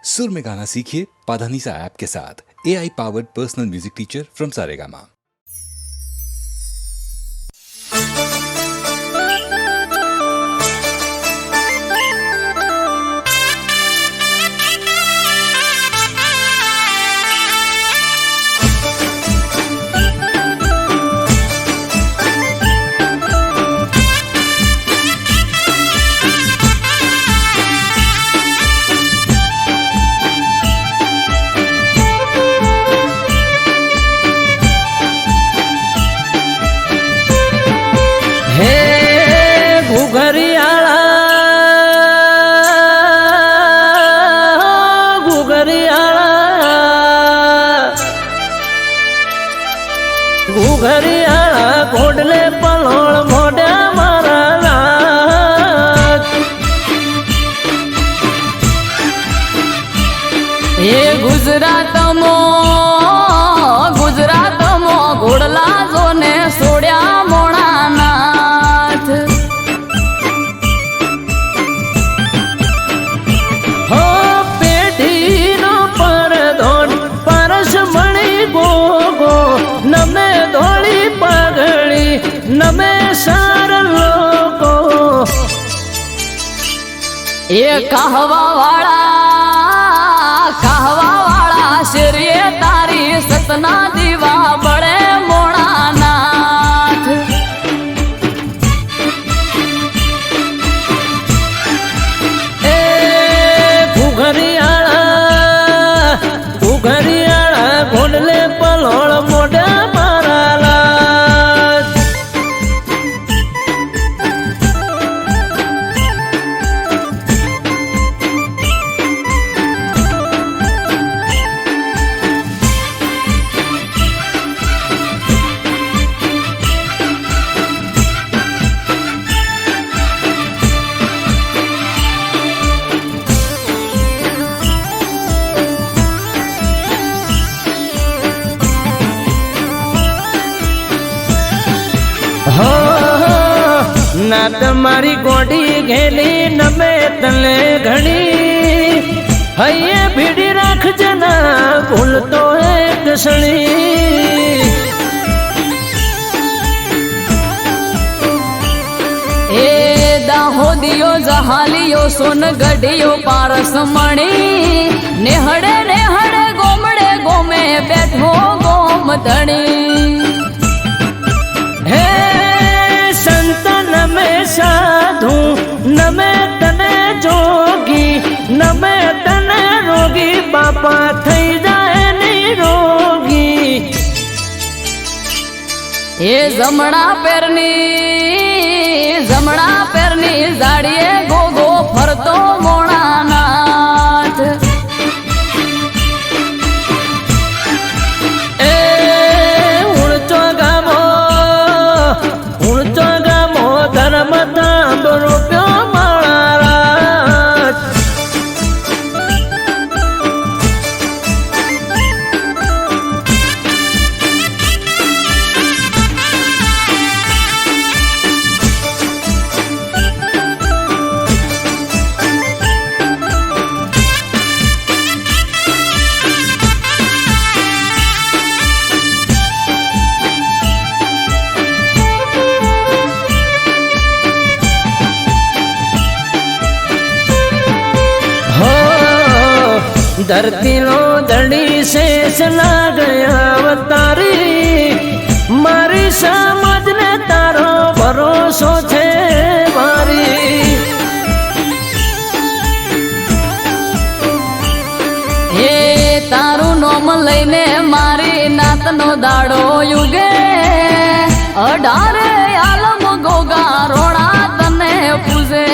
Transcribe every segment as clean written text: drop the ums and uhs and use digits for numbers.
सुर में गाना सीखिए पाधानीसा ऐप के साथ। AI powered personal music teacher from Saregama. ઘુઘરિયાળા ઘોડલે પલોળ મોઢા મારા એ ગુજરાતમાં ઘોડલા જોને સોડ્યા મોણાનાથ હો પેઢીનો પરધોન પરસ મણી ગોગો નમે ધોળી પગડી નમે સાર લોકો એ કહવા વાળા શેરીએ તારી સતના દીવા બળે મોણાનાથ એ ઘુઘરિયાળા ઘોડલે પલોળ મોઢા ના તમારી ગોડી ઘેલી નમે તને ઘણી હૈયે ભીડી રાખજે ના ભૂલતો એક સણી એ દાહોદિયો જહાલિયો સોન ગઢિયો પારસ મણી નેહડે ગોમડે ગોમે બેઠો ગોમ ધણી હે સંત નમે સાધુ નમે તને જોગી નમે તને રોગી બાપા થઈ જાય નિરોગી એ જમણા પેરની જાડીએ ગોગો ફરતો મોણાનાથ એ ઉણચો ગામો ધર્મ તાંબ રૂપ્યો માળા धरती लो दड़ी शेष लाग अवतारी मारी समझ ने तारो भरोसो छे मारी हे तारू नोम लईने मारी नातनो दाड़ो युगे अडारे आलम गोगा रोड़ा तने पूजे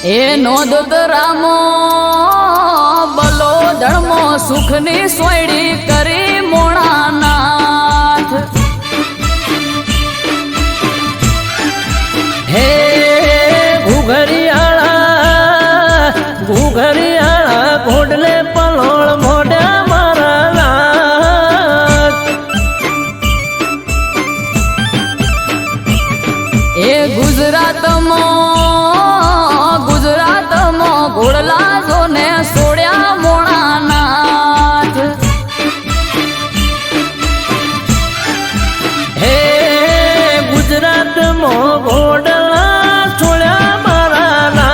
એ નોંધ રામો બલો ધર્મો સુખની સોયડી કરી મોણાનાથ હે ઘુઘરિયાળા ઘોડલે પલોળ મોઢા મારા લાગ. એ ગુજરાતમાં ઘોડલા જોને સોડ્યા મોણાનાથ. હે ગુજરાતમાં ઘોડલા છોડ્યા મારા નાથ.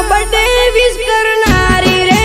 બર્થડે વિશ કરનારી રે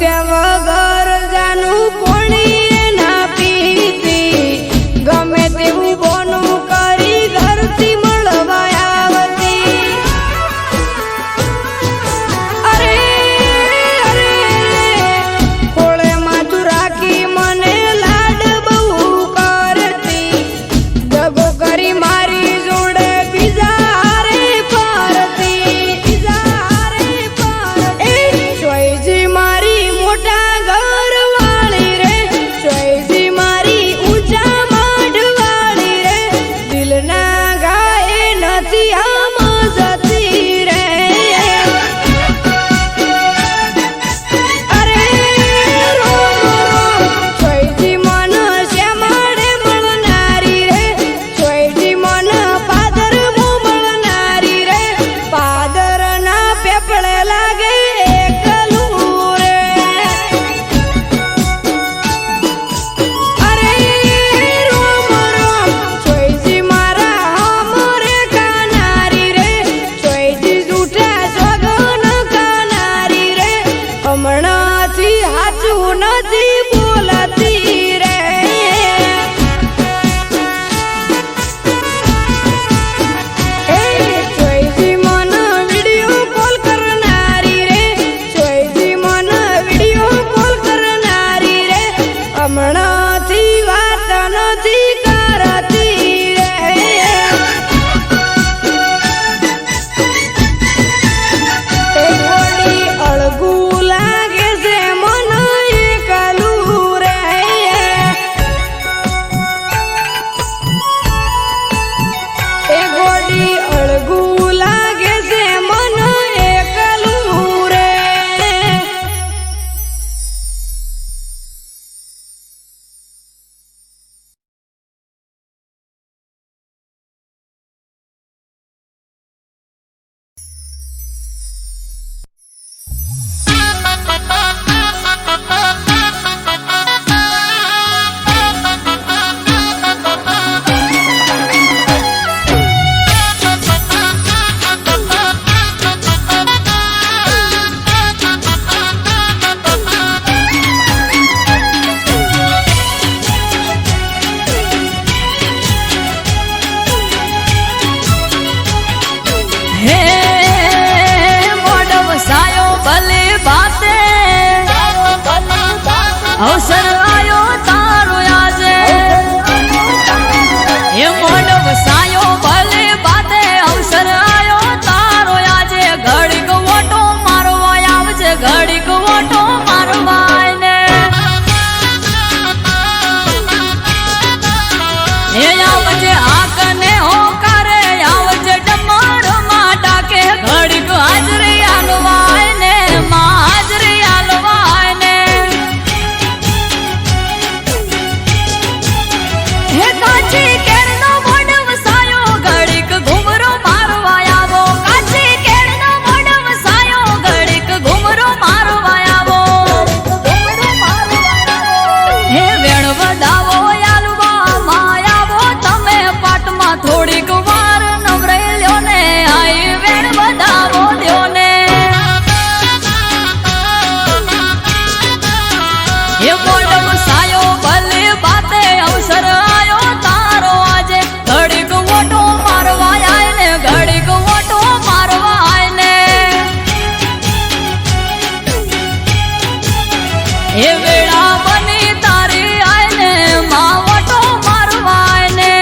પૂછ્યા વગર જાનું કોણી ના પીતી ગમે તેવું બોનું કરી ઘરથી મળવા આવતી. અરે અરે ખોળે માથું રાખી મને લાડ બહુ કરતી દગો કરી મારી જોડે બીજા હારે ફરતી. ચોઈજી મારી મોટા ઘર વાળી રે ચોઈજી મારી ઊંચા માઢ વાળી રે દિલના ગાય નથી આમ જતી રે. અરે રોમ રોમ ચોઈજી મન શ્યામાડે મળનારી રે ચોઈજી મન પાદર મળનારી રે પાદર ના પેપળે લાગે એકલું રે. અરે રોમ રોમ ચોઈજી મારા હમરે કાનારી રે ચોઈજી જૂઠા સોગન કાનારી રે હમણાંથી હાચું નથી બોલતી રે. ચોઈજી મન વિડિયો કોલ કરનારી રે ચોઈજી મન વિડિયો કોલ કરનારી રે હમણાંથી વાત નથી કરતી રે. ગોડી અળગું લાગે છે મન એકલું રે. એ ગોડી અળગું લાગે છે મન એકલું રે. હે મોઢ વસાયો ભલે બાતે અવસર આયો તારો આજે. હે મોઢ વસાયો ભલે બાતે અવસર આયો તારો આજે ઘડીક ઓટો મારવા આવજે ઘડીક ઓટો મારવા ને. હે આવજે આકને હોકારે આવજે ડમર ડાકે ઘડીક હાજરી આલવાય ને માં હાજરી આલવાય ને. હે કાચી કેળનો મોઢ વસાયો ઘડીક ઘુમરો મારવા આવો કાચી કેળનો મોઢ વસાયો ઘડીક ઘુમરો મારવા આવો. હે વેણ વધાવો આલવા માં આવો તમે પાટમાં થોડીક વાર નવરાઈ લ્યો ને આઈ વેણ વધાવો દ્યો ને. હે મોઢ વસાયો ભલે બાતે અવસર આયો તારો આજે ઘડીક ઓટો મારવા આય ને ઘડીક ઓટો મારવા આય ને. હે વેળા બની તારી આય ને માં ઓટો મારવા આય ને.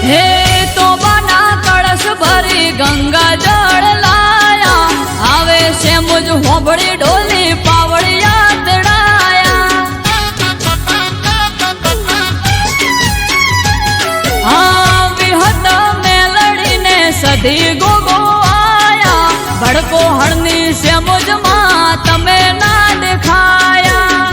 હે તો બના કળશ ભરી ગંગા જળ લાયા આવે છે મુજ હોબળી ઢોલી પાવડિયા તડાયા. હા વિહત મેલડીને સધી ગોગો આયા ભડકો હળની છે મુજમાં તમે ના દેખાયા.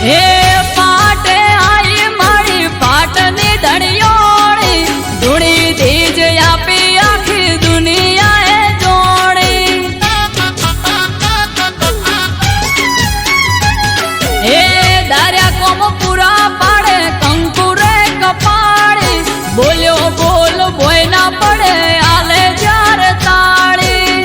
હે પાટે આઈ મારી પાટની ધણિયોળી ધૂણી ધીજ આપી આખી દુનિયાએ જોડી હે દાર્યા કોમ પૂરા પાડે કંકુ રે કપાળી બોલ્યો બોલ ભોય ના પડે આલે જ્યારે તાળી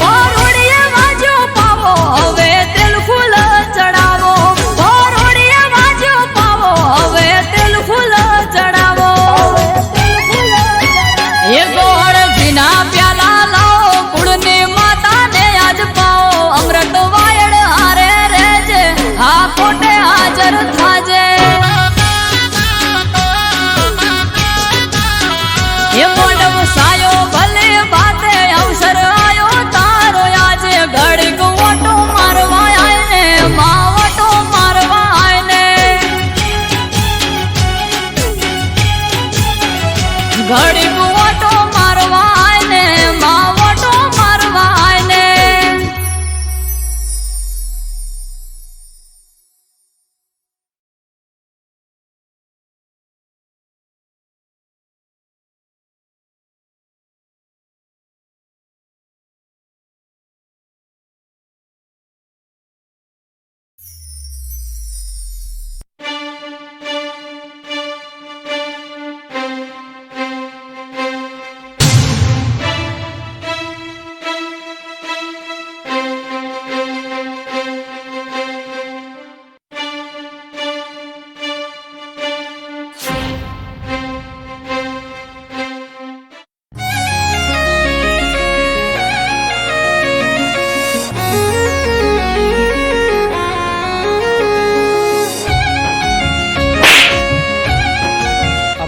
પરોડીએ વાજ્યો પાવો હવે તેલ ફૂલ ચડાવો પરોડીએ વાજ્યો પાવો હવે તેલ ફૂલ ચડાવો એ ગોળ જીના પ્યાલા લાવો કુળની માતાને આજ પાવો અમૃત વાયડ હારે રેજે આ કોટે હાજર થાજે એ મોડવ સાયો ભલે બાતે અવસર આયો તારો આજે ઘડીક ઓટો મારવા આય ને માવટો મારવા આય ને ઘડીક ઓટો મારવા આય ને માવટો મારવા આય ને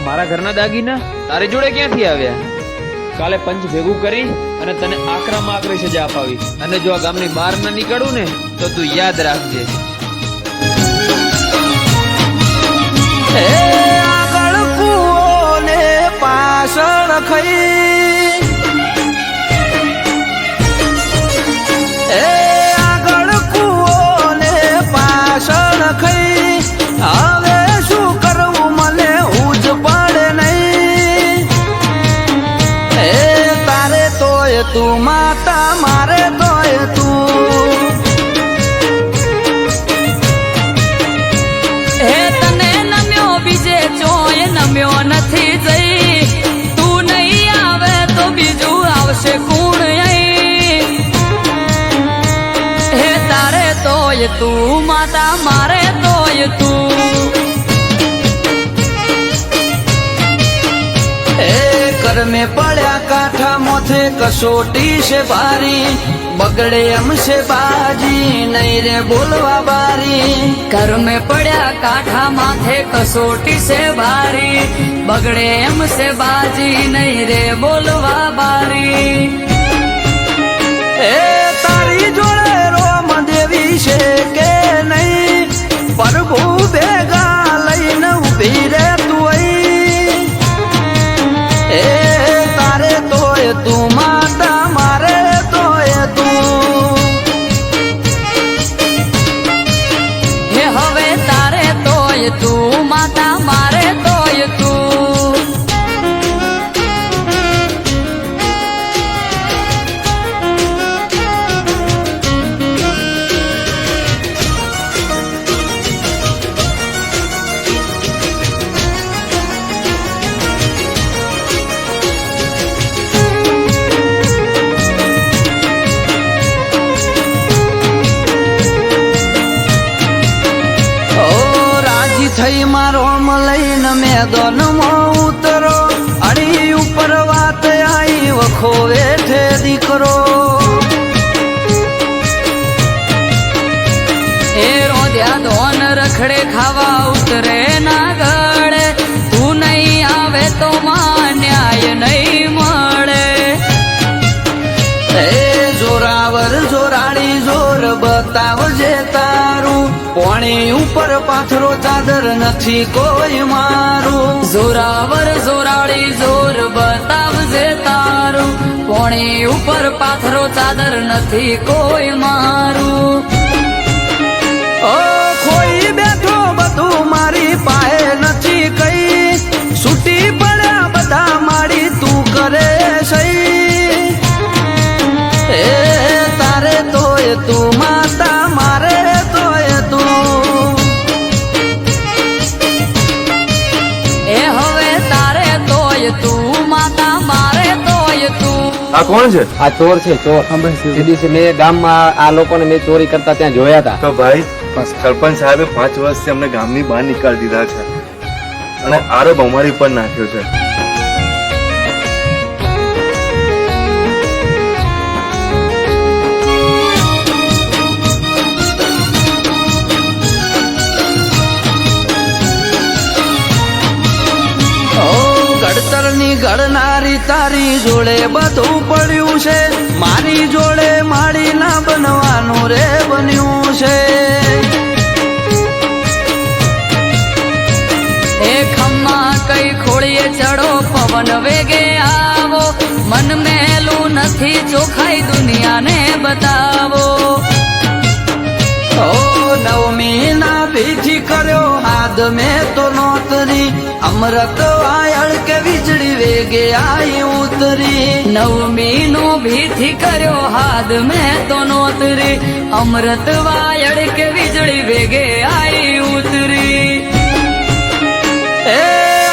મારા ઘરના દાગીના તારી જોડે ક્યાંથી આવ્યા? કાલે પંચ ભેગું કરી અને તને આકરામાં આકરી સજા અપાવી અને જો આ ગામની બહાર ન નીકળું ને તો તું યાદ રાખજે. હે આગળ કૂવો ને પાછળ ખઈ હે આગળ કૂવો ને પાછળ ખઈ હવે શું કરવું મને ઉજ પડે નહીં હે તારે તોય તું માતા મારે તોય તું હે તને નમ્યો બીજે ચોય નમ્યો નથી જઈ તું નહીં આવે તો બીજું આવશે કોણ અહીં હે તારે તોય તું માતા મારે તોય તું कर में पड़ा काठा मोथे कसोटी से भारी बगड़े हमसे बाजी नहीं रे बोलवा बारी घर में पड़ा काठा माथे कसोटी से भारी बगड़े हमसे बाजी नहीं रे बोलवा बारी ए तारी जोड़े रोम देवी से के नहीं प्रभु बेगा लईन उभी रे तू ए तारे तोय तू माता मारे तोय તું હે હવે તારે તોય તું માતા મારે તોય તું થઈ મારો લઈને મેદાનમાં ઉતરો અડી ઉપર વાત આવી વખો વેઠે દીકરો એ રોધ્યા ધોન રખડે ખાવા ઉતરે ના ગળે તું નહીં આવે તો માં ન્યાય નહીં મળે એ જોરાવર જોરાડી જોર બતાવજે તારું પોણી ઉપર પાથરો ચાદર નથી કોઈ મારું જોરાવર જોરાળી જોર બતાવજે તારું પોણી ઉપર પાથરો ચાદર નથી કોઈ મારું ઓ ખોઈ બેઠો બધું મારી પાસે નથી કઈ છૂટી પડ્યા બધા મારી તું કરે સહી એ તારે તોય તું માતા મારે તોય તું એ હવે તારે તોય તું માતા મારે તોય તું. આ કોણ છે? આ ચોર છે ચોર. તે દિવસે મેં ગામમાં આ લોકોને મેં ચોરી કરતા ત્યાં જોયા હતા. તો ભાઈ સરપંચ સાહેબે 5 વર્ષથી અમને ગામની બહાર નીકાળી દીધા છે અને આરોપ અમારી પર નાખ્યો છે. ઘડતરની ઘડનારી તારી જોડે બધું પડ્યું છે મારી જોડે માડી ના બનવાનું રે બન્યું છે એ ખમ્મા કઈ ખોળીએ ચડો પવન વેગે આવો મન મેલું નથી ચોખાઈ દુનિયાને બતાવો. ઓ નવમી ના બીજી કર્યો હાથ મેં તો નોતરી અમૃત વાયળ કે વીજળી વેગે આઈ ઉતરી નવમી નો ભીથી કર્યો હાથ મેં તો નોતરી અમૃત વાયડ કે વીજળી વેગે આઈ ઉતરી. એ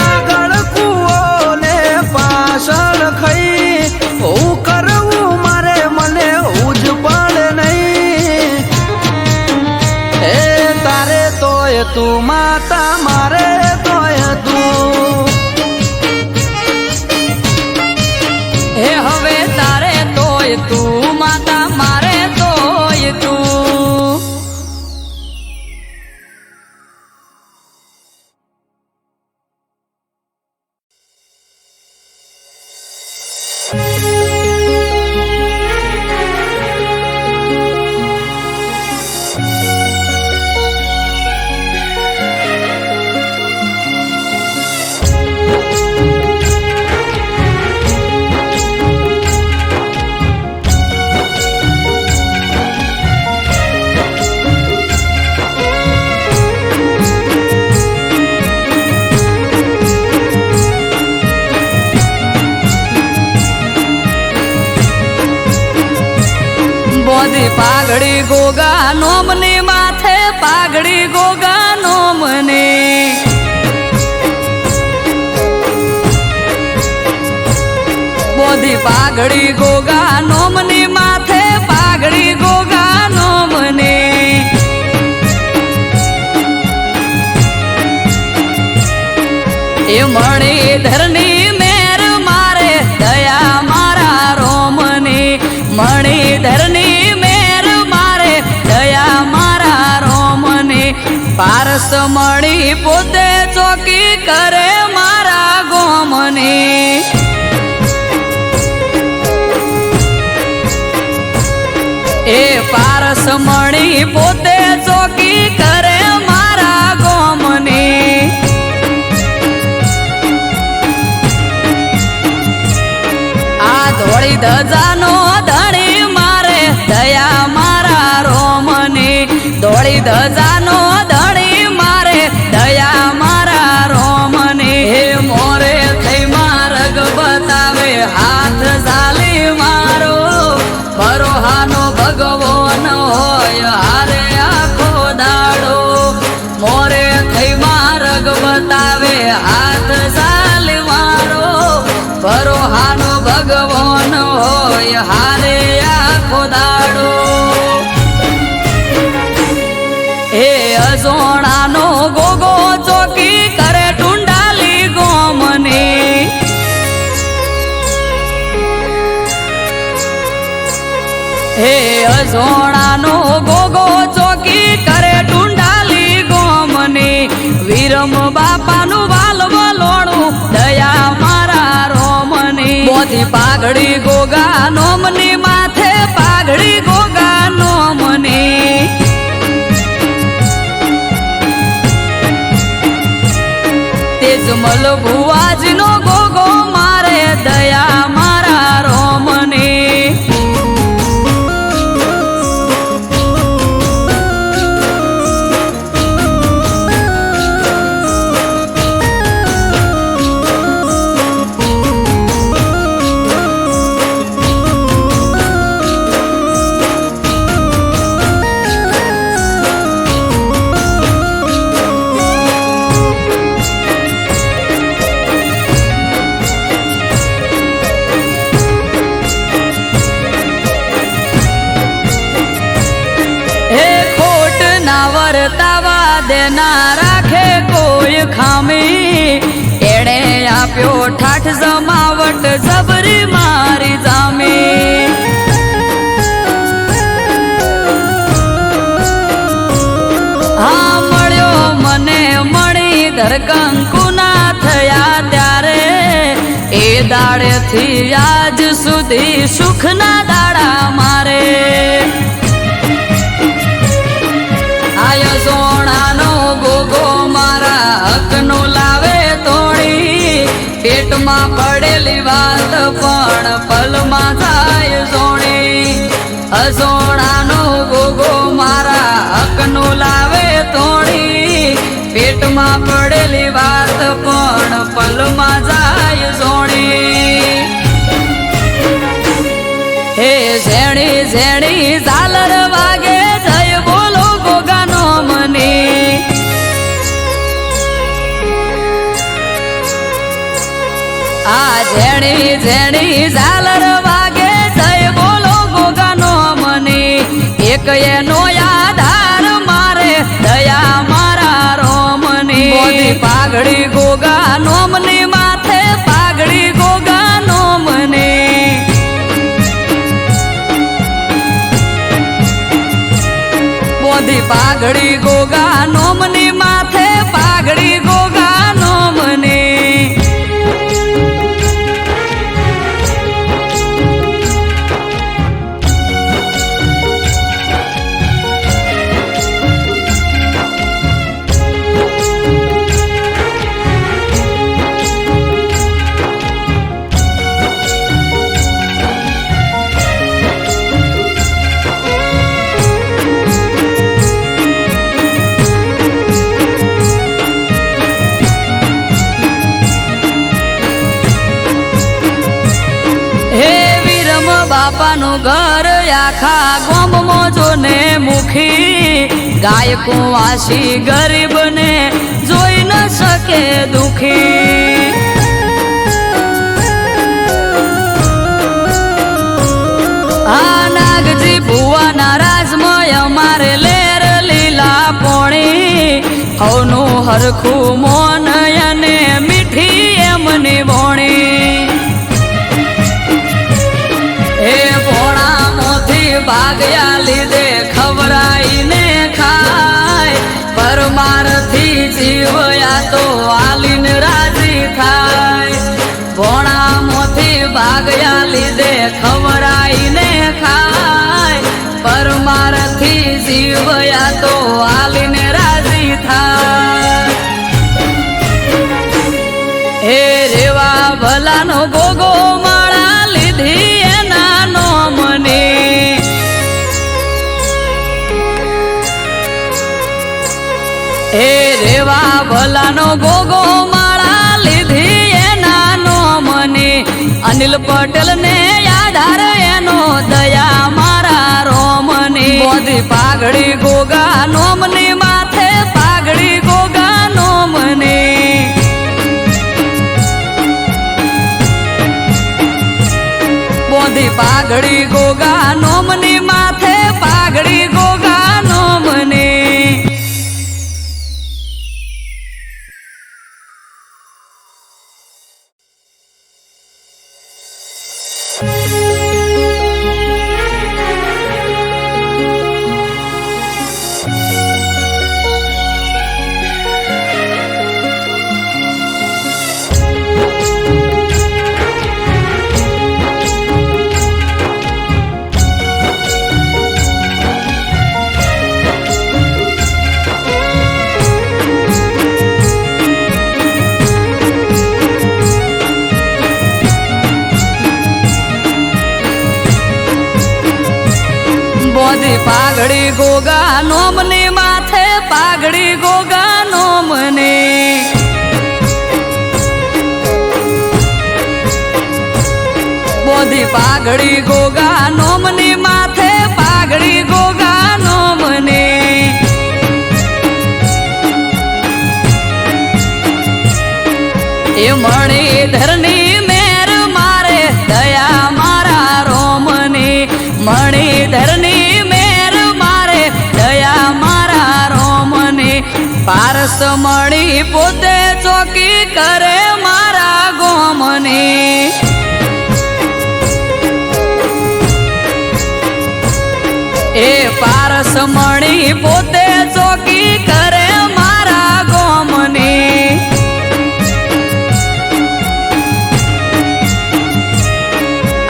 આગળ કુવો ને પાછળ ખઈ હું કરવું મારે મને ઉજ પડે નહીં એ તારે તોય તું માતા મારે તોય તું હે હવે તારે તોય તું માતા મારે તોય તું. બોધી પાઘડી ગોગા નોમની માથે પાઘડી ગોગા નોમની બોધી પાઘડી ગોગા નોમની માથે પાઘડી ગોગા નોમની એ મણી ધરની મેર મારે દયા મારા રોમની મણી ધરની મેર મારે દયા મારા રોમની પારસ મણી પોતે ચોકી કરે મારા ગોમની એ પારસ મણી પોતે ચોકી કરે મારા ગોમની આ ધોળી ધજાનો ધણી મારે દયા મારા રોમની ધોળી ધજાનો ધણી મારે દયા મારા રોમની હે મોરે થઈ માર્ગ બતાવે હાથ ઝાલી મારો ભરોહાનો ભગવાન હોય હારે આખો દાડો મોરે થઈ માર્ગ બતાવે હાથ ઝાલી મારો ભરોહાનો ભગવાન હોય હારે આખો દાડો હે અજોણાનો ગોગો ચોકી કરે ટુંડાલી ગોમની હે અજોણાનો ગોગો ચોકી કરે ટુંડાલી ગોમની વીરમ બાપાનું વાલવલોણું દયા મારા રોમની બોધી પાઘડી ગોગા નોમની માથે પાઘડી ગોગા નોમની તેજમલ ભુવાજીનો ગોગો મારે દયા મારા રોમની પછતાવા દેના રાખે કોઈ ખામી એણે આપ્યો ઠાઠ જમાવટ જબરી મારી જામી હા મળ્યો મને મણી ધરકંકુના થયા ત્યારે એ દાડેથી આજ સુધી સુખના દાડા મારે આય સોણાનો ગોગો મારા હકનો લાવે તોડી પેટમાં પડેલી વાત પણ પલમાં થાય સોણી અસોણાનો ગોગો મારા હકનો લાવે તોડી પેટમાં પડેલી વાત પણ પલમાં જાય સોણી હે ઝેણી ઝેણી ઝાલર વાગે જય બોલો ગોગાનો મની આ ઝેણી ઝેણી ઝાલર વાગે જય બોલો ગોગાનો મની એક એનો આધાર મારે દયા મારા રોમની મોદી પાઘડી ગોગા નોમની માથે પાઘડી ગોગા નોમની મોદી પાઘડી ગોગા નોમની માથે પાઘડી ગોગા નોમની બાપાનું ઘર આખા ગોમમાં જોને મુખી ગાયકો વાસી ગરીબને જોઈ ન શકે દુખી આ નાગજી ભુવાના રાજમય અમારે લેર લીલા પોણી હવનું હરખું મોન અને મીઠી એમની બોણી હે ભોણા મોથી ભાગ્યા લીધે ખવરાઈને ખાય પરમારથી જીવયા તો આલીને રાજી થાય ભોણા મોથી ભાગ્યા લીધે ખવરાઈને ખાય પરમારથી જીવયા તો આલીને રાજી થાય હે રેવા ભલાનો ગોગો માળા લીધી હે રેવા ભલાનો ગોગો માળા લીધી એના નોમની અનિલ પટેલ ને આધાર એનો દયા મારા રોમની મોદી પાઘડી ગોગા નોમની માથે પાઘડી ગોગા નોમની મોદી પાઘડી ગોગા નોમની માથે પાઘડી ગોગા નોમની પાઘડી ગોગા નોમની માથે પાઘડી ગોગા નોમની બોધી પાઘડી ગોગા નોમની માથે પાઘડી ગોગા નોમની એ મણિધરની મેર મારે દયા મારા રોમની મણિધરની મેર મારે દયા મારા રોમની પારસ મળી પોતે ચોકી કરે મારા ગોમની એ પારસ મળી પોતે ચોકી કરે મારા ગોમની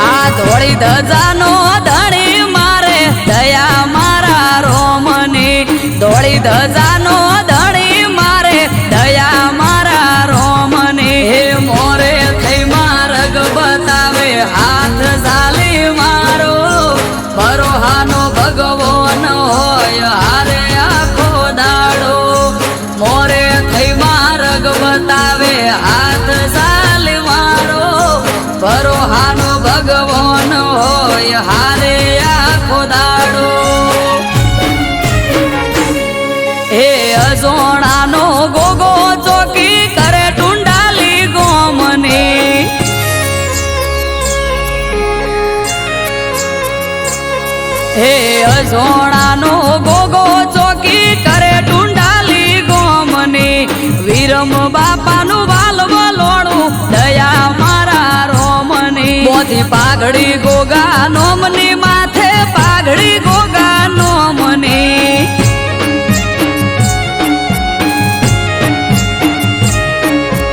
આ ધોળી ધજાનો ધણી મારે દયા મારા રોમની ધોળી ધજાનો ધણી મારે દયા મારા રોમની હે મોરે થઈ માર્ગ બતાવે હાથ ઝાલી મારો બરોહાનો ભગવાન હોય હારે આખો દાડો મોરે થઈ માર્ગ બતાવે હાથ ઝાલી મારો બરોહાનો ભગવાન હોય હારે આખો દાડો એ અજોણાનો ગોગો ચોકી કરે ટુંડાલી ગોમની હે અજોણાનો ગોગો ચોકી કરે ટુંડાલી ગોમની વીરમ બાપાનું વાલવલોણું દયા મારા રોમની મોતી પાઘડી ગોગા નોમની માથે પાઘડી ગોગા નોમની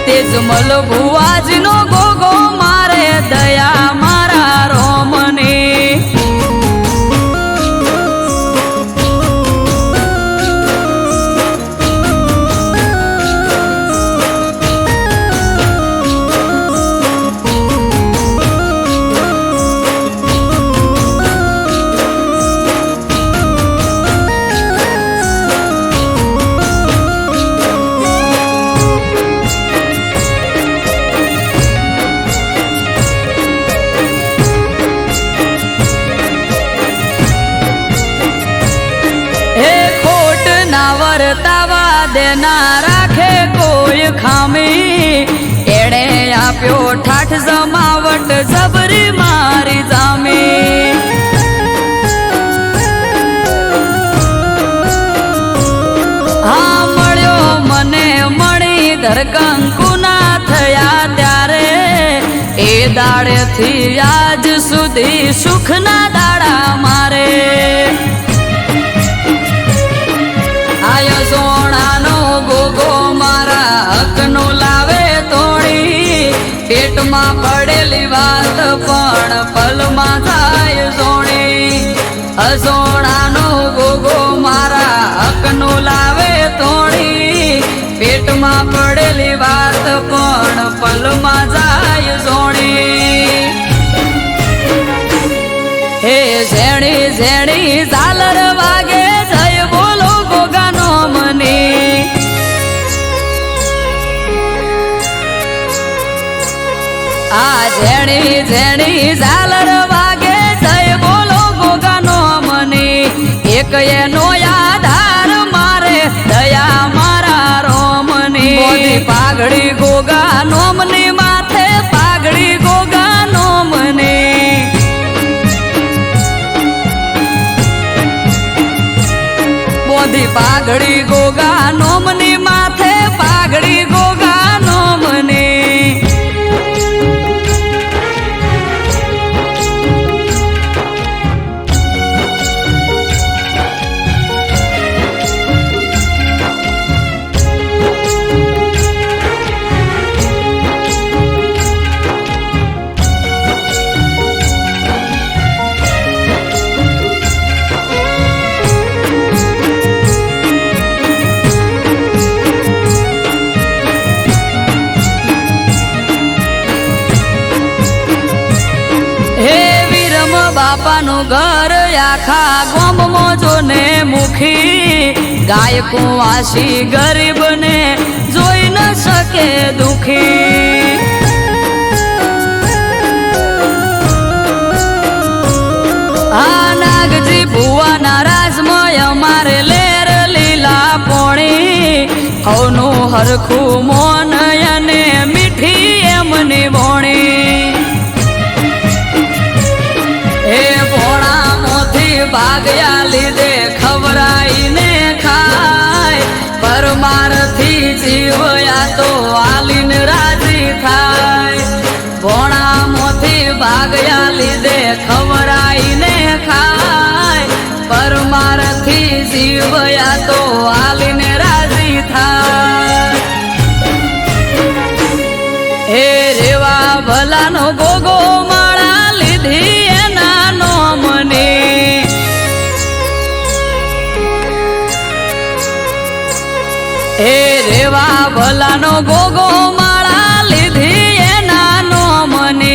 તેજમલ ભુવાજીનો ગોગો મારે દયા મારા રોમની વર્તાવા દેના રાખે કોઈ ખામી એણે આપ્યો ઠાઠ જમાવટ જબરી મારી જામી હા મળ્યો મને મણી ધરકંકુના થયા ત્યારે એ દાડેથી આજ સુધી સુખના દાડા મારે આય સોણાનો ગોગો મારા હકનો લાવે તોડી પેટમાં પડેલી વાત પણ પલમાં થાય સોણી અસોણાનો ગોગો મારા હકનો લાવે તોડી પેટમાં પડેલી વાત પણ પલમાં જાય સોણી હે ઝેણી ઝેણી ઝાલર વાગે જય બોલો ગોગાનો મની આ ઝેણી ઝેણી ઝાલર વાગે જય બોલો ગોગાનો મની એક એનો આધાર મારે દયા મારા રોમની મોદી પાઘડી ગોગા નોમની માથે પાઘડી ગોગા નોમની મોદી પાઘડી ગોગા નોમની માથે પાઘડી ગોગા નોમની બાપાનું ઘર આખા ગોમમાં જોને મુખી ગાયકો વાસી ગરીબને જોઈ ન શકે દુખી આ નાગજી ભુવાના રાજમય અમારે લેર લીલા પોણી હવનું હરખું મોન અને મીઠી એમની બોણી હે ભોણા મોથી ભાગ્યા લીધે ખવરાઈને ખાય પરમારથી શિવયા તો હાલીને રાજી થાય હે રેવા ભલાનો ગોગો માળા લીધી એના નોમને હે રેવા ભલાનો ગોગો માળા લીધી એના નોમને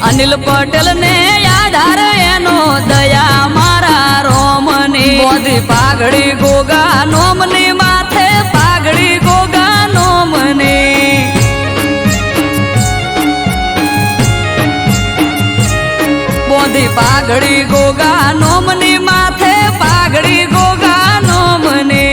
અનિલ પટેલ ને આધાર એનો દયા મારા રોમને બોધી પાઘડી ગોગા નોમની માથે પાઘડી ગોગા નોમને બોધી પાઘડી ગોગા નોમની માથે પાઘડી ગોગા નોમને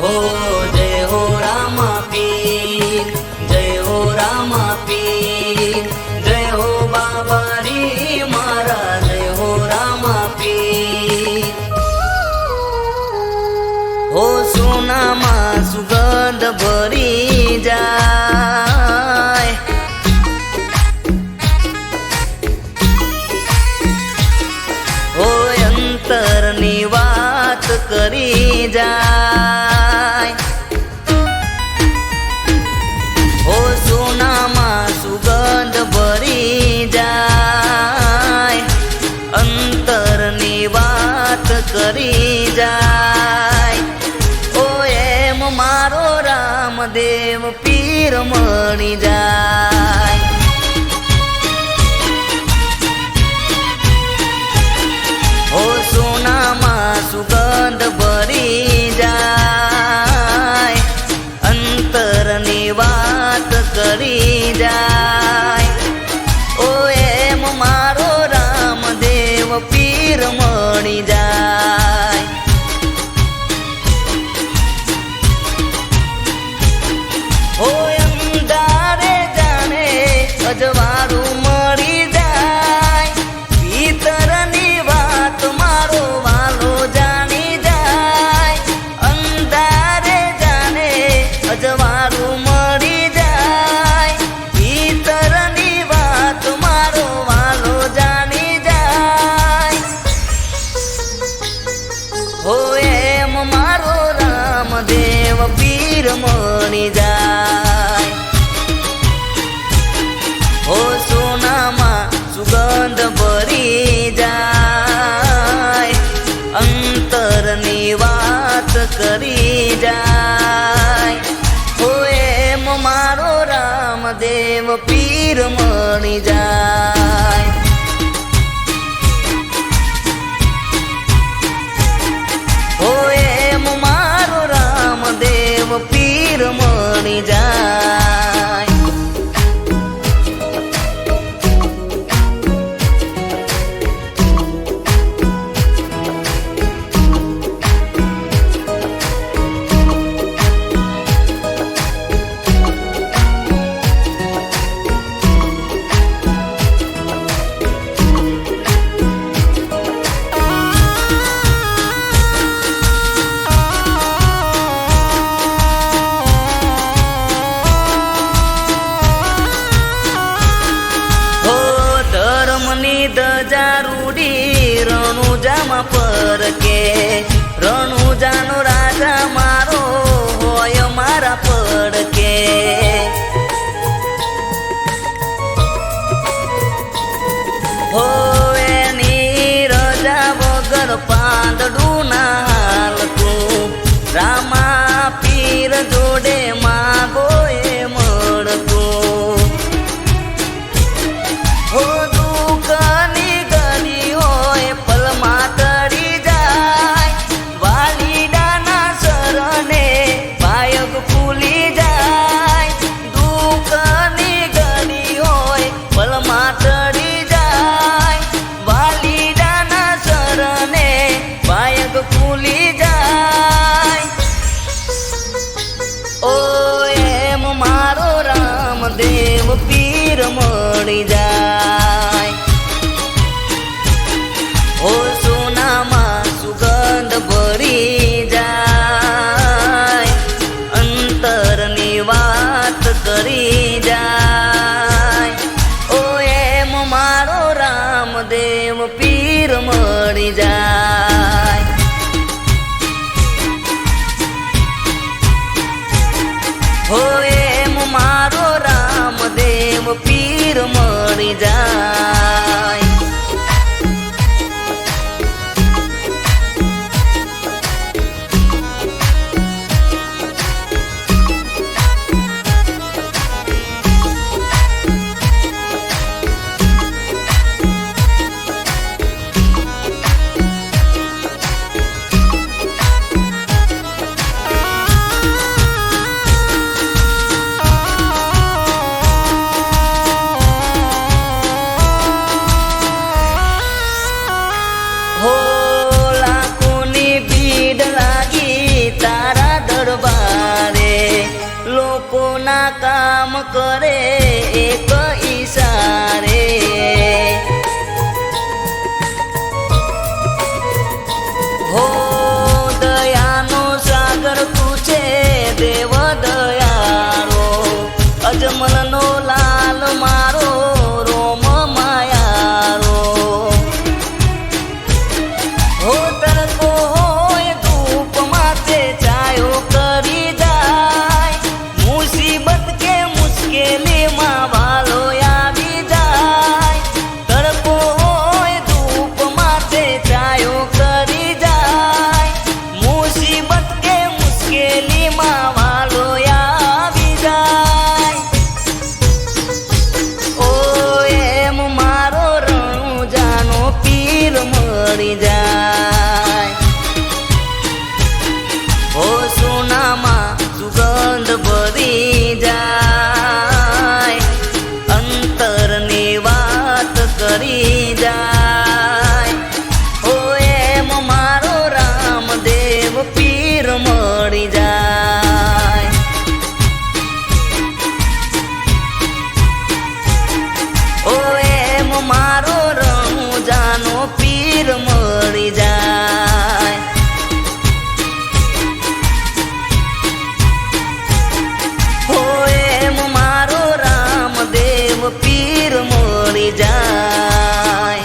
हो जय हो रामा पीर जय हो रामा पीर जय हो बाबा री मारा जय हो रामा पीर हो सोना मा सुगंध भरी जाय हो अंतर नी वात करी जाय हो सोनामा सुगंध भरी जाय अंतरनी वात करी जाय ओ एम मारो रामदेव पीर मणी जाय हो सोनामा सुगंध भरी जाय अंतरनी वात करी जाय ओ एम मारो रामदेव पीर मणी जाय हो अंधारे जाने अजवारू मरी जाय भीतरनी वात मारो वालो जानी जाय अंधारे जाने अजवारू मरी जाय भीतरनी वात मारो वालो जानी जाय हो एम मारो रामदेव पीर मणी जाय हो सोनामा सुगंध भरी जाय अंतरनी वात करी जाय हो एम मारो रामदेव पीर मणी जाय हो एम मारो रामदेव पीर मणी जाय हो धर्मनी दजारूडी रણુજામાં પરકે રણુજાનો રાજા મારો હોય મારા પડકે हो એની રજા વગર પાંદડું ના હાલતું રામા પીર જોડે માગો એ મળતું हो दुःखनी गली होय पलमा तरी जाय वाली डान મળી જાય. હો એમ મારો રામદેવ પીર મળી જાય. હો લાખોની ભીડ લાગી તારા દરબારે, લોકોના કામ કરે એક ઈશારે. હો દયાનો સાગર તું છે દેવ દયાળો, અજમલનો લાલ મારો રોમ માયારો. હો તડકો હોય ધૂપ માથે છાયો કરી જાય, મુસીબત કે મુશ્કેલીમાં વાલો આવી જાય. તડકો હોય ધૂપ માથે છાયો કરી જાય, મુસીબત કે મુશ્કેલીમાં વાલો આવી જાય. ઓ એમ મારો રણુજાનો પીર મળી જાય. ઓ સોનામાં સુગંધ ભરી જાય, અંતરની વાત કરી જાય. ઓ એમ મારો રામદેવ પીર મળી જાય. ઓ એમ મારો રણુજાનો પીર મળી જાય. ઓ એમ મારો રામદેવ પીર મળી જાય.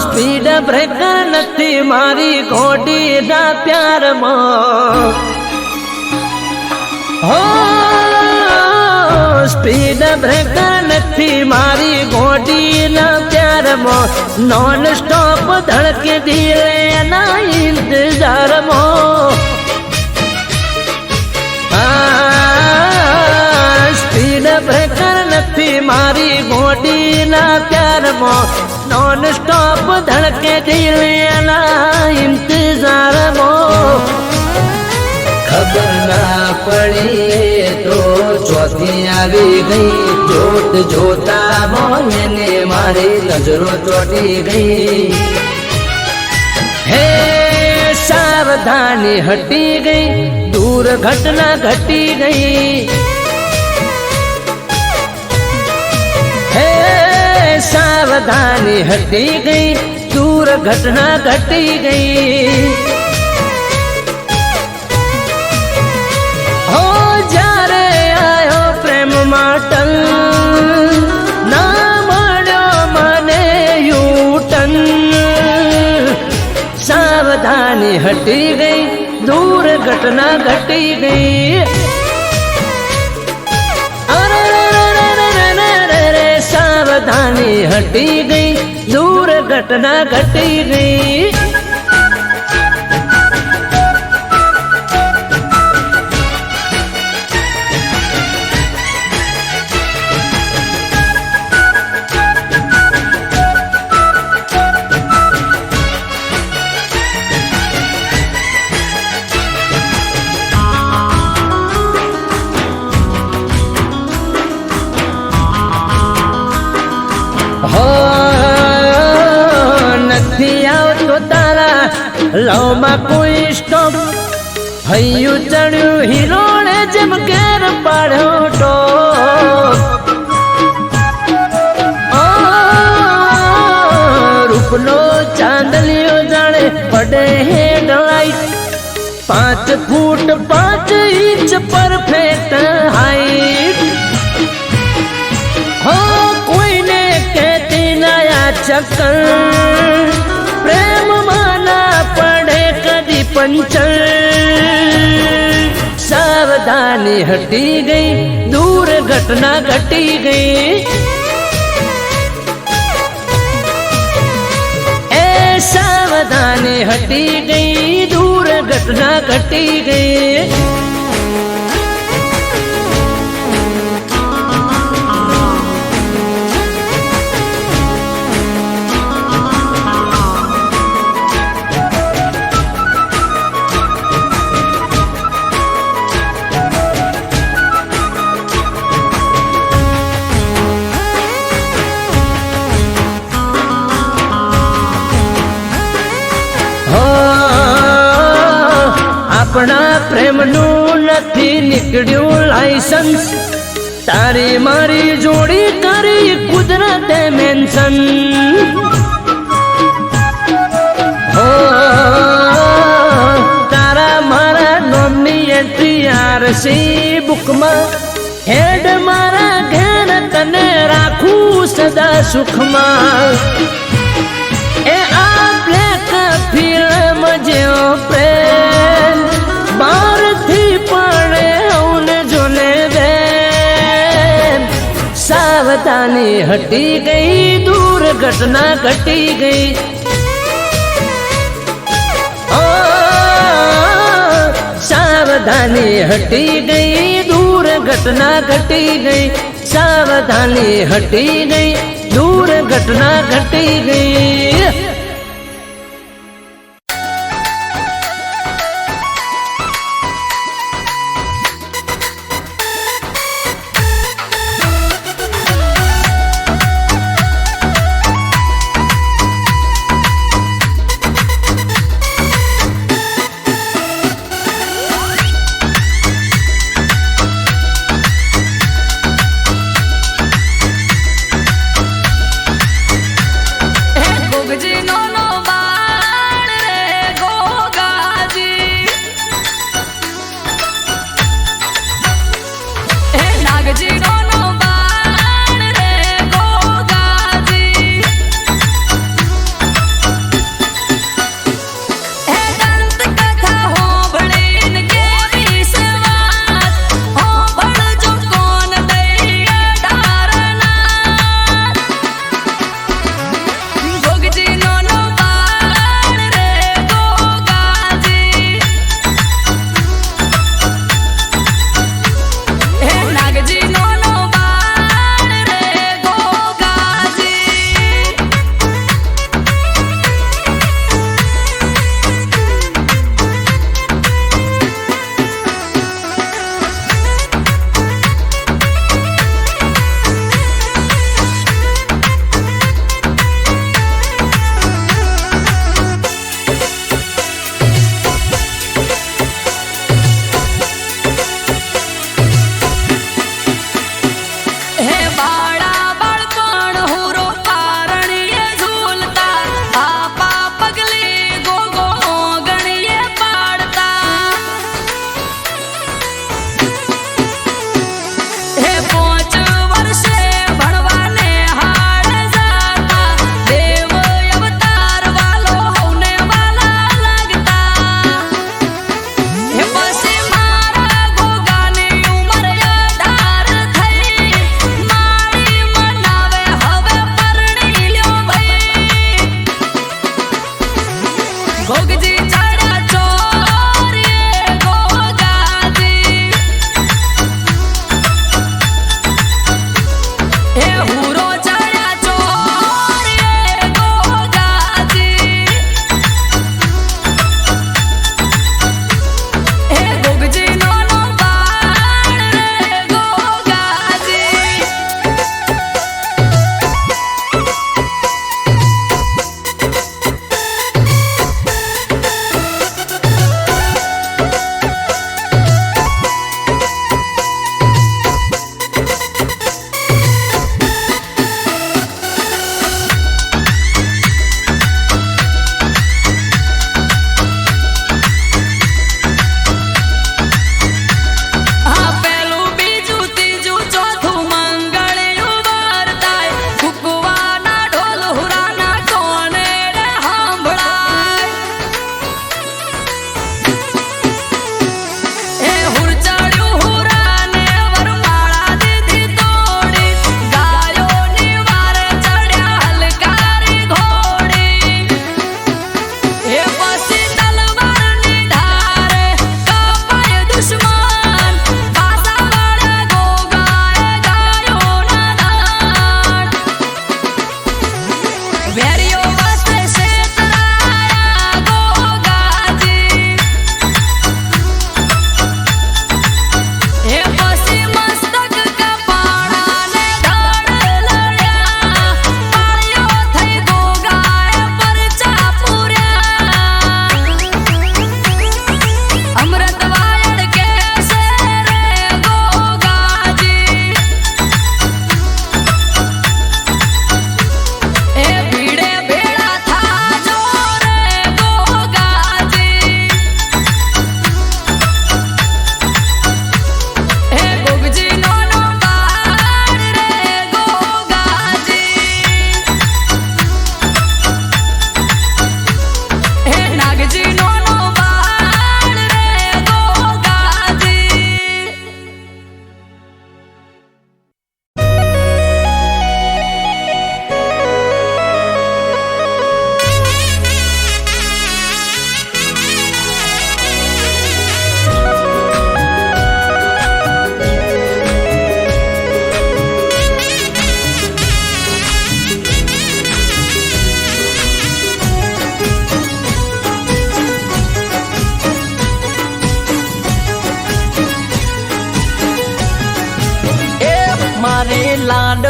સ્પીડ બ્રેકર નથી મારી ઘોડીના પ્યારમાં. હો સ્પીડ બ્રેકર નથી મારી ઘોડીના પ્યારમાં, નોન સ્ટોપ ધડકે દિલ એના ઇંતજારમાં. સ્પીડ બ્રેકર નથી મારી ઘોડીના પ્યારમાં, નોન સ્ટોપ ધડકે દિલ એના ઇંતજારમાં. ખબર ના પડી તો ચોથી આવી ગઈ, જોત જોતા મોને મારી નજરો ચોટી ગઈ. હે સાવધાની હટી ગઈ, દુર્ઘટના ઘટી ગઈ. હે સાવધાની હટી ગઈ, દુર્ઘટના ઘટી ગઈ. હો જ્યારે આયો પ્રેમમાં ટન, ના મળ્યો મને યુટન. સાવધાની હટી ગઈ, દુર્ઘટના ઘટી ગઈ. સાવધાની હટી ગઈ, દુર્ઘટના ઘટી ગઈ. હો નથી આવતો તારા લવમાં કોઈ સ્ટોપ હૈયું ચડ્યું હિરોણે જેમ ઘેર પાડ્યો ટોપ રૂપનો ચાંદલિયો જાણે પડે હેડલાઇટ 5 ફૂટ 5 ઇંચ પરફેક્ટ હાઈટ હો કોઈને કહેતી નયા ચક્કર પ્રેમમાં ના પડે કદી પંચર સાવધાની હટી ગઈ દૂર ઘટના ઘટી ગઈ સાવધાની હટી ગઈ દૂર ઘટના ઘટી ગઈ આપણા પ્રેમનું નથી નીકળ્યું લાયસન્સ તારી મારી જોડી કરી કુદરતે મેન્શન હો તારા મારા નોમની એન્ટ્રી આરસી બુકમાં હેડ મારા ઘેર તને રાખું સદા સુખમાં એ આ બ્લેક ફિલ્મ જેવો પ્રેમ બારથી પડે હવને જોને બેન સાવધાની હટી ગઈ દૂર ઘટના ઘટી ગઈ સાવધાની હટી ગઈ દૂર ઘટના ઘટી ગઈ સાવધાની હટી ગઈ દૂર ઘટના ઘટી ગઈ ગુગજીનો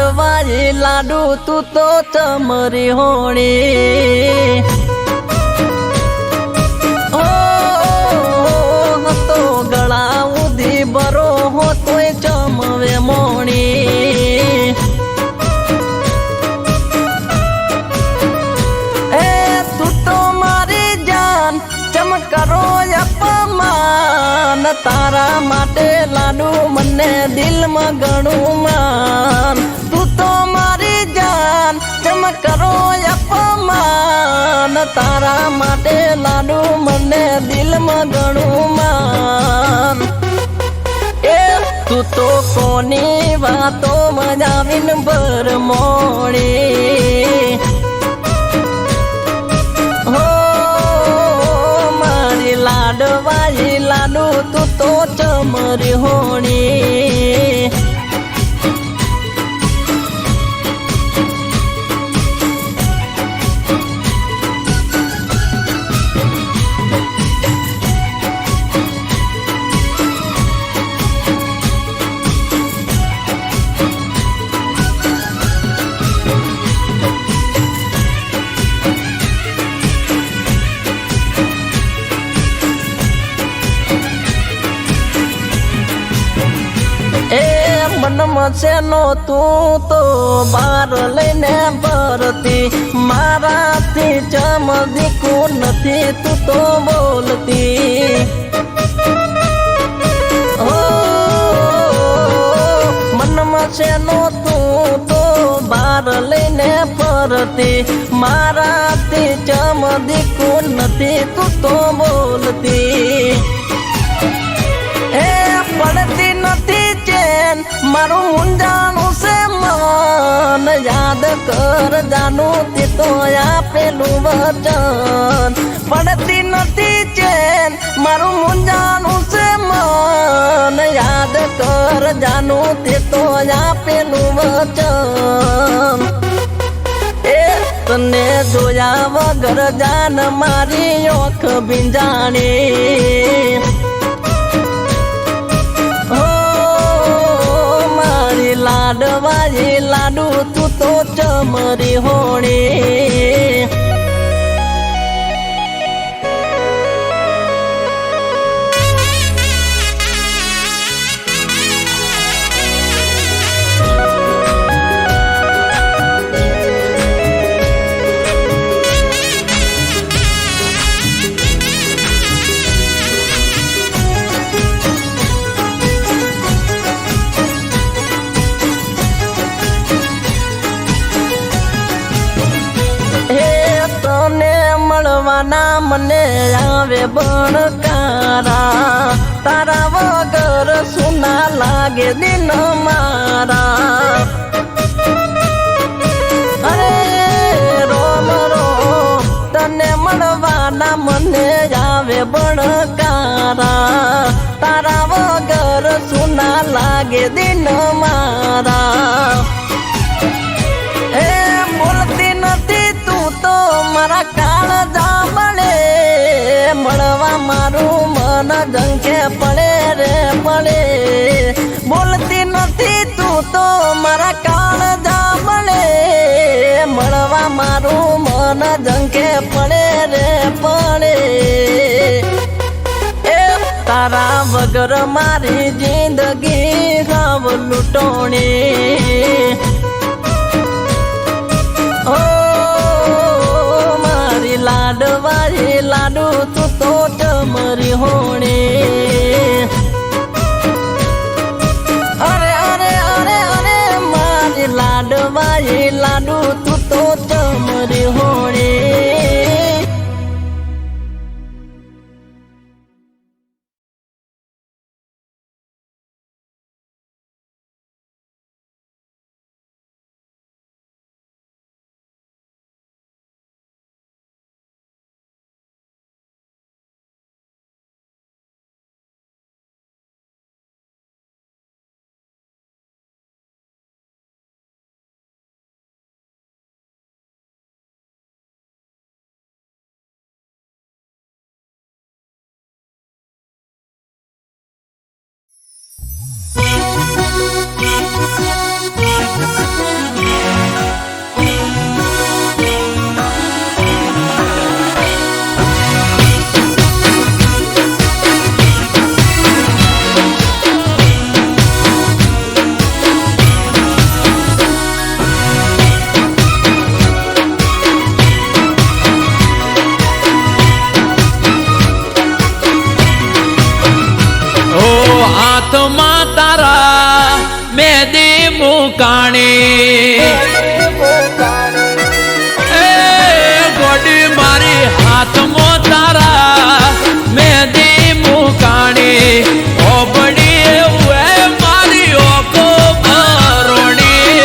લાડવાઈ લાડુ તું તો ચમરી હોણી ઓ તો ગળા ઉધી બરો હો તોય ચમવે મોણી એ તું તો મારી જાન ચમકરો અપમાન તારા માટે લાડુ મને દિલમાં ઘણું માન તું તો મારી જાન ચમકરો અપમાન તારા માટે લાડુ મને દિલમાં ઘણું માન એ તું તો કોની વાતો મજાવીન ભર મોડી લાડવાઈ લાડુ તું તો ચમરી હોણી મનમાં છેનો તું તો બાર લઈને ભરતી મારાથી ચમદીકું નથી તું તો બોલતી હો મનમાં છેનો તું તો બાર લઈને ફરતી મારાથી ચમદીકું નથી તું તો બોલતી એ પડતી નથી ચેન મારું મુંજાનું છે મન યાદ કર જાનું તે તો આપેલું વચન પડતી નથી ચેન મારું મુંજાનું છે મન યાદ કર જાનું તે તો આપેલું વચન એ તને જોયા વગર જાન મારી ઓખ ભીંજાણી લાડવાઈ લાડુ તું તો ચમરી હોણી મળવાના મને આવે બણકારા તારા વગર સુના લાગે દિન મારા અરે રોમ રોમ તને મળવાના મને આવે બણકારા તારા વગર સુના લાગે દિન મારા એ બોલતી નથી તું તો મારા કાળ જામણે મળવા મારું મન જંખે પડે રે પડે બોલતી નથી તું તો મારા કાળ જામણે મળવા મારું મન જંખે પડે રે પડે એ તારા વગર મારી જિંદગી હાવ લૂંટોણી લાડવાઈ લાડુ તું તો ચમરી હોણી અરે અરે અરે અરે મારી લાડવાઈ લાડુ તું તો ચમરી હોણી મુકાણી એ ગોડી મારી હાથમાં તારા મહેંદી મુકાણી ઓબડી એવું મારી ઓકો ભરોણી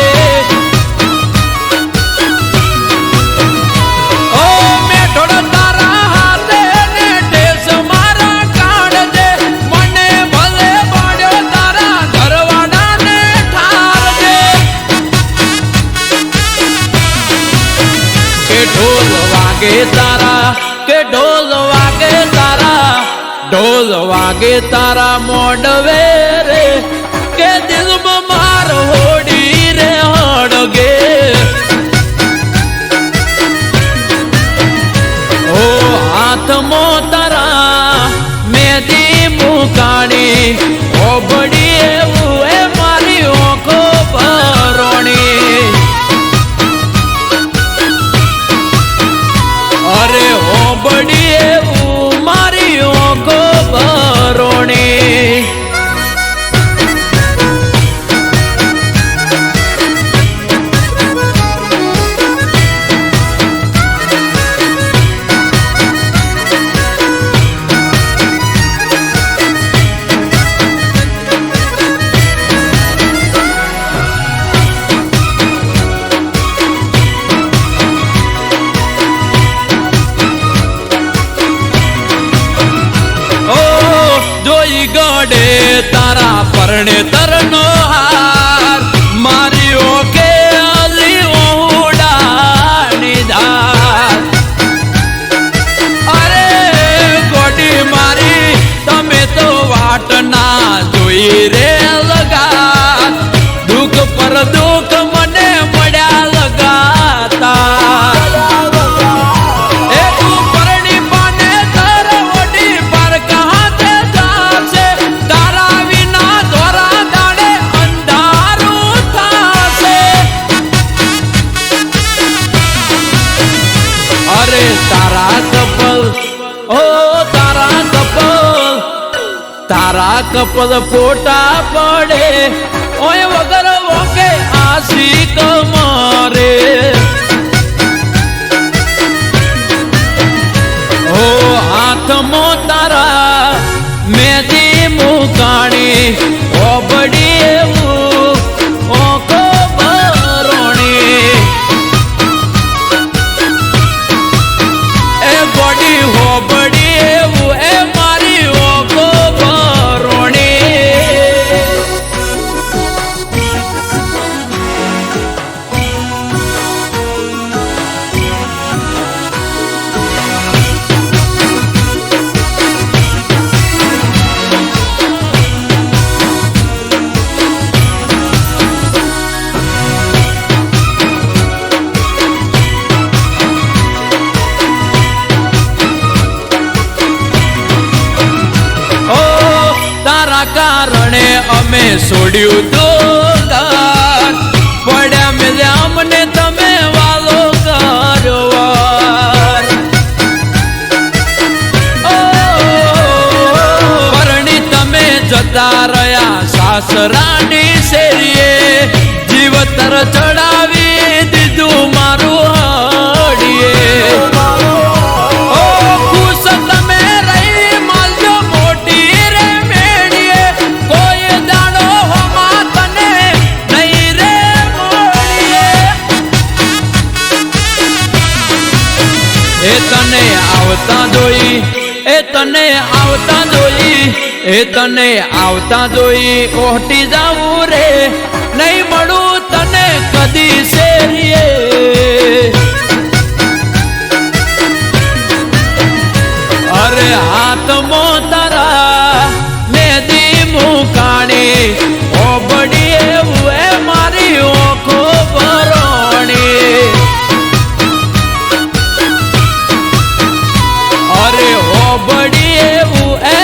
ઓ મેઠોડ તારા હાથે ને ટેસ મારા કાઢજે મને ભલે પાડ્યો તારા ઘરવાળાને ઠારજે કે ઢોલ વાગે તારા કે ઢોલ વાગે તારા ઢોલ વાગે તારા મોડવે રે કે દિલમાં માર હોડી રે હડગે ઓ હાથમાં તારા મહેંદી મુકાણી ઓબડી એવું એ મારી ઓખો ભરોણી અરે ઓબડી એવું મારી ઓખો ભરોણી જોઈ ગડે તારા પરણે તરનો હાર મારી ઓકે અલી ઓડાની ધાર અરે ગોડી મારી તમે તો વાટ ના જોઈ રે લગા દુઃખ પર દુઃખ મને મળ્યા લગાતા તારા કપલ ફોટા પડે ઓય વગર ઓકે આશિક મારે ઓ હાથમાં તારા મહેંદી મુકાણી ઓબડી એવું ઓકો ભરોણી એ ગોડી હોબડી એવું એ મારી ઓકો કારણે અમે છોડ્યું તો ઘર પડ્યા મેલ્યા અમને તમે વાલો કર્યો પરણી તમે જતા રહ્યા સાસરાની શેરીએ જીવતર ચડાવી દીધું મારું હડીએ એ તને આવતા જોઈ એ તને આવતા જોઈ એ તને આવતા જોઈ ઓહટી જાવું રે નહીં મળું તને કદી શેરીએ અરે હાથમાં તારા મહેંદી મુકાણી ઓબડી એવું એ મારી ઓખો ભરોણી અરે ઓબડી એવું એ